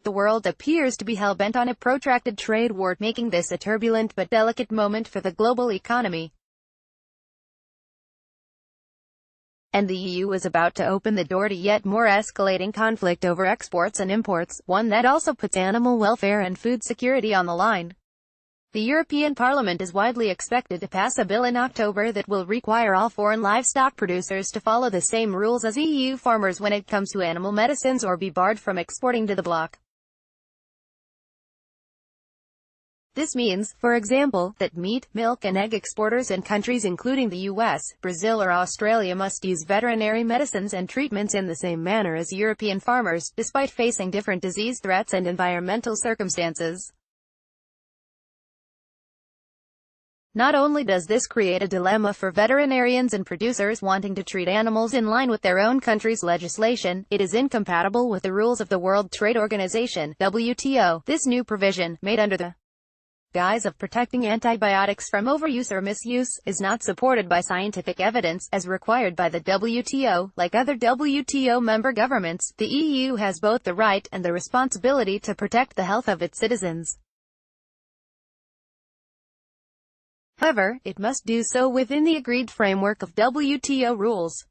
The world appears to be hell-bent on a protracted trade war, making this a turbulent but delicate moment for the global economy. And the EU is about to open the door to yet more escalating conflict over exports and imports, one that also puts animal welfare and food security on the line. The European Parliament is widely expected to pass a bill in October that will require all foreign livestock producers to follow the same rules as EU farmers when it comes to animal medicines or be barred from exporting to the bloc. This means, for example, that meat, milk and egg exporters in countries including the US, Brazil or Australia must use veterinary medicines and treatments in the same manner as European farmers, despite facing different disease threats and environmental circumstances. Not only does this create a dilemma for veterinarians and producers wanting to treat animals in line with their own country's legislation, it is incompatible with the rules of the World Trade Organization, WTO. This new provision, made under the guise of protecting antibiotics from overuse or misuse, is not supported by scientific evidence, as required by the WTO. Like other WTO member governments, the EU has both the right and the responsibility to protect the health of its citizens. However, it must do so within the agreed framework of WTO rules.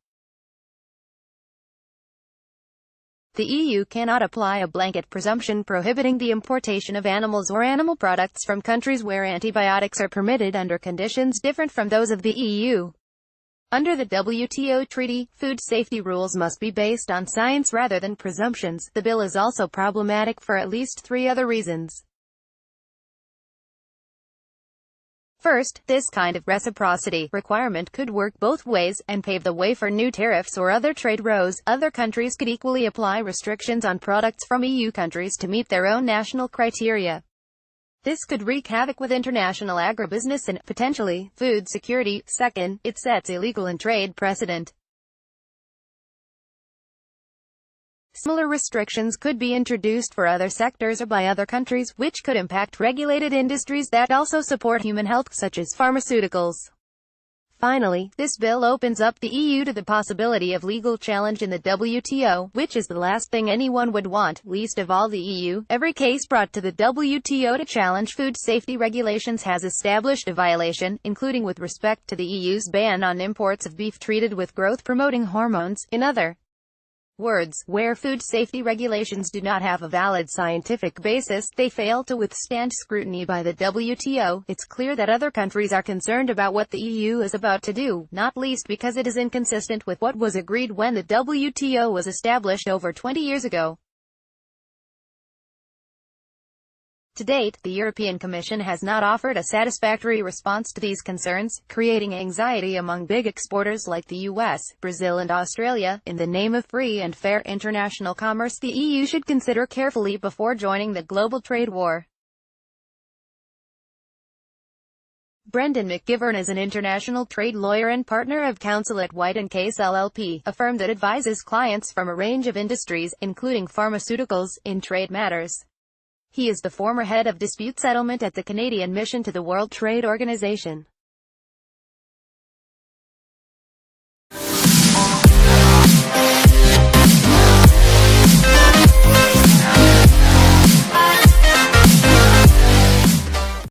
The EU cannot apply a blanket presumption prohibiting the importation of animals or animal products from countries where antibiotics are permitted under conditions different from those of the EU. Under the WTO treaty, food safety rules must be based on science rather than presumptions. The bill is also problematic for at least 3 other reasons. First, this kind of reciprocity requirement could work both ways, and pave the way for new tariffs or other trade rows. Other countries could equally apply restrictions on products from EU countries to meet their own national criteria. This could wreak havoc with international agribusiness and, potentially, food security. Second, it sets a legal and trade precedent. Similar restrictions could be introduced for other sectors or by other countries, which could impact regulated industries that also support human health, such as pharmaceuticals. Finally, this bill opens up the EU to the possibility of legal challenge in the WTO, which is the last thing anyone would want, least of all the EU. Every case brought to the WTO to challenge food safety regulations has established a violation, including with respect to the EU's ban on imports of beef treated with growth-promoting hormones. In other words, where food safety regulations do not have a valid scientific basis, they fail to withstand scrutiny by the WTO. It's clear that other countries are concerned about what the EU is about to do, not least because it is inconsistent with what was agreed when the WTO was established over 20 years ago. To date, the European Commission has not offered a satisfactory response to these concerns, creating anxiety among big exporters like the US, Brazil and Australia. In the name of free and fair international commerce, the EU should consider carefully before joining the global trade war. Brendan McGivern is an international trade lawyer and partner of counsel at White & Case LLP, a firm that advises clients from a range of industries, including pharmaceuticals, in trade matters. He is the former head of dispute settlement at the Canadian mission to the World Trade Organization.